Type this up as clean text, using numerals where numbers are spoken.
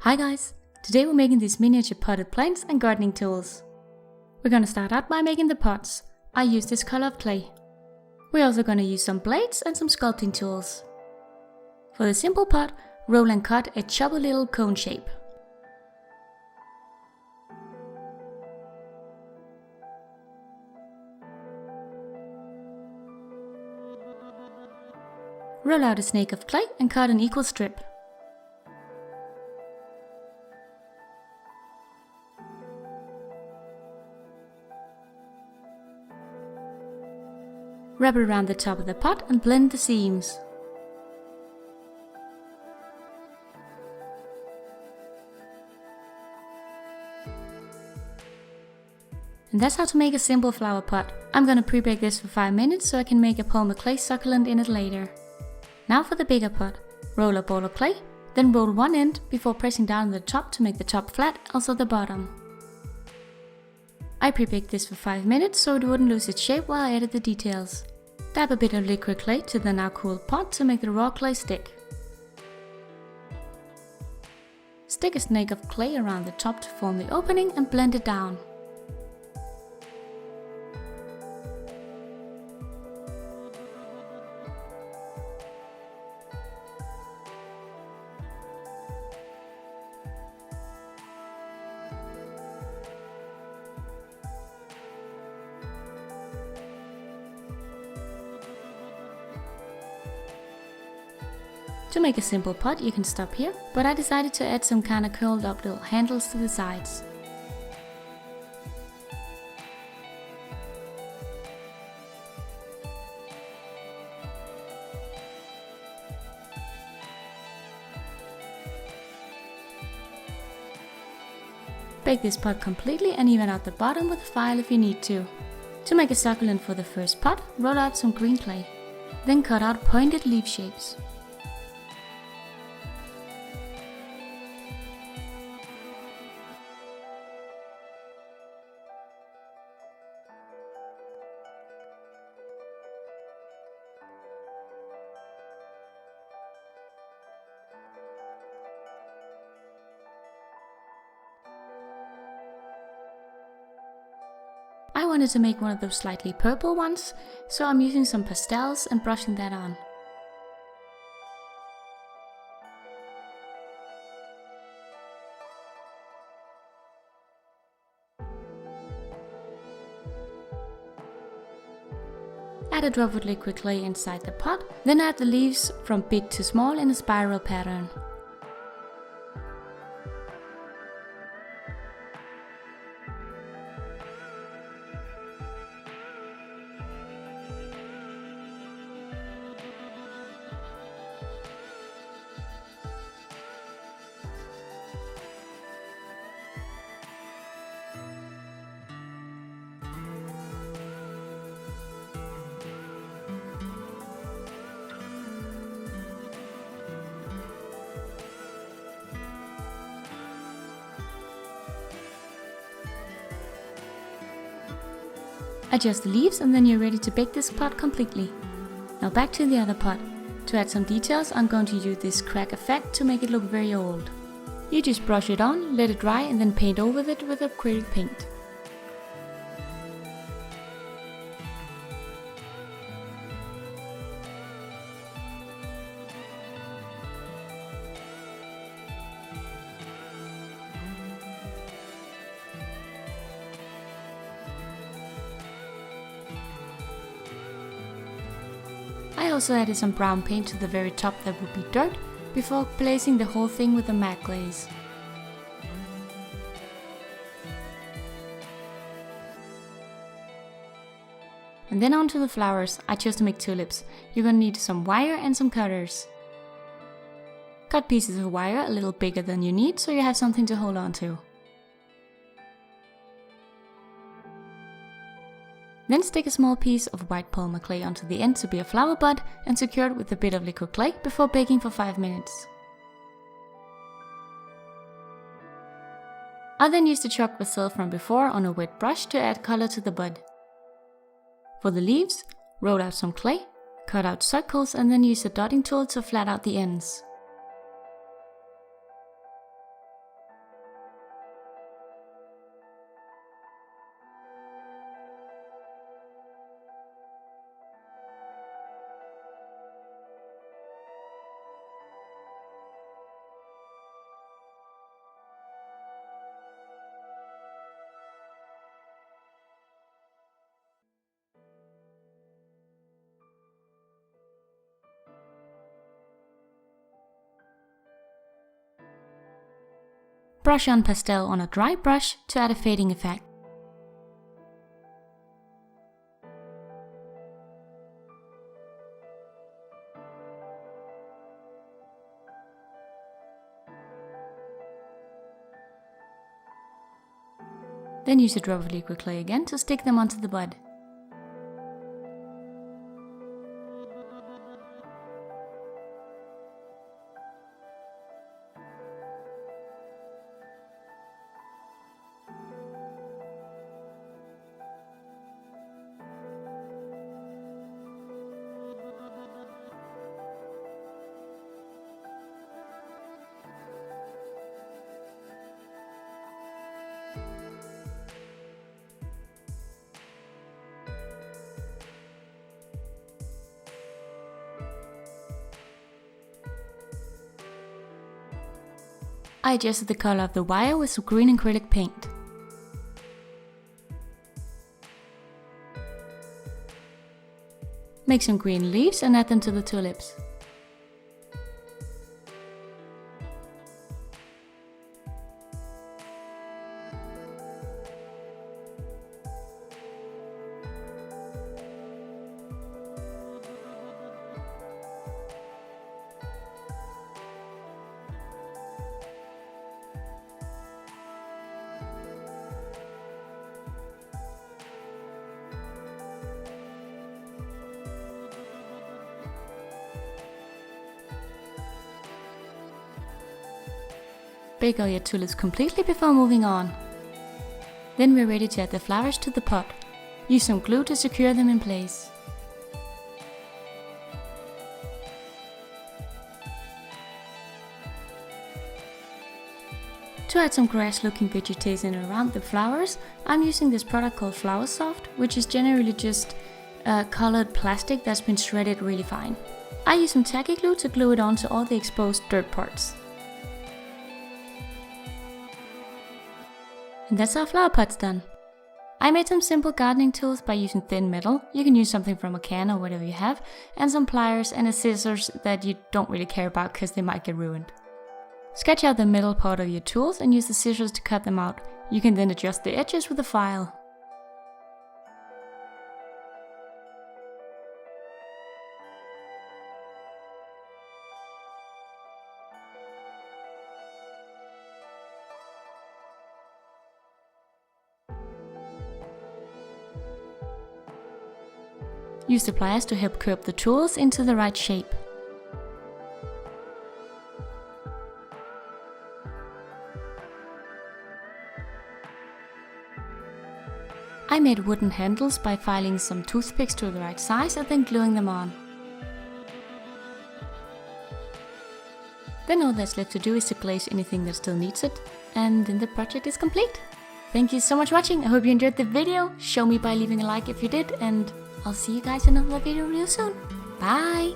Hi guys! Today we're making these miniature potted plants and gardening tools. We're gonna start out by making the pots. I use this color of clay. We're also gonna use some blades and some sculpting tools. For the simple pot, roll and cut a chubby little cone shape. Roll out a snake of clay and cut an equal strip. Wrap it around the top of the pot and blend the seams. And that's how to make a simple flower pot. I'm gonna pre-bake this for 5 minutes so I can make a Polymer clay succulent in it later. Now for the bigger pot. Roll a ball of clay, then roll one end before pressing down on the top to make the top flat, also the bottom. I pre-baked this for 5 minutes so it wouldn't lose its shape while I added the details. Dab a bit of liquid clay to the now cooled pot to make the raw clay stick. Stick a snake of clay around the top to form the opening and blend it down. To make a simple pot you can stop here, but I decided to add some kinda curled up little handles to the sides. Bake this pot completely and even out the bottom with a file if you need to. To make a succulent for the first pot, roll out some green clay. Then cut out pointed leaf shapes. I wanted to make one of those slightly purple ones, so I'm using some pastels and brushing that on. Add a drop of liquid clay inside the pot, then add the leaves from big to small in a spiral pattern. Adjust the leaves and then you're ready to bake this pot completely. Now back to the other pot. To add some details, I'm going to use this crack effect to make it look very old. You just brush it on, let it dry and then paint over it with acrylic paint. I also added some brown paint to the very top that would be dirt, before glazing the whole thing with a matte glaze. And then onto the flowers. I chose to make tulips. You're gonna need some wire and some cutters. Cut pieces of wire a little bigger than you need so you have something to hold on to. Then stick a small piece of white Polymer clay onto the end to be a flower bud and secure it with a bit of liquid clay before baking for 5 minutes. I then used the chalk basil from before on a wet brush to add color to the bud. For the leaves, roll out some clay, cut out circles and then use a dotting tool to flat out the ends. brush on pastel on a dry brush to add a fading effect. Then use a drop of liquid clay again to stick them onto the bud. I adjusted the color of the wire with some green acrylic paint. Make some green leaves and add them to the tulips. Bake all your tulips completely before moving on. Then we're ready to add the flowers to the pot. Use some glue to secure them in place. To add some grass-looking vegetation around the flowers, I'm using this product called Flower Soft, which is generally just colored plastic that's been shredded really fine. I use some tacky glue to glue it onto all the exposed dirt parts. And that's our flower pots done. I made some simple gardening tools by using thin metal. You can use something from a can or whatever you have, and some pliers and a scissors that you don't really care about because they might get ruined. Sketch out the middle part of your tools and use the scissors to cut them out. You can then adjust the edges with a file. Use the pliers to help curve the tools into the right shape. I made wooden handles by filing some toothpicks to the right size and then gluing them on. Then all that's left to do is to glaze anything that still needs it, and then the project is complete. Thank you so much for watching. I hope you enjoyed the video. Show me by leaving a like if you did, and I'll see you guys in another video real soon. Bye!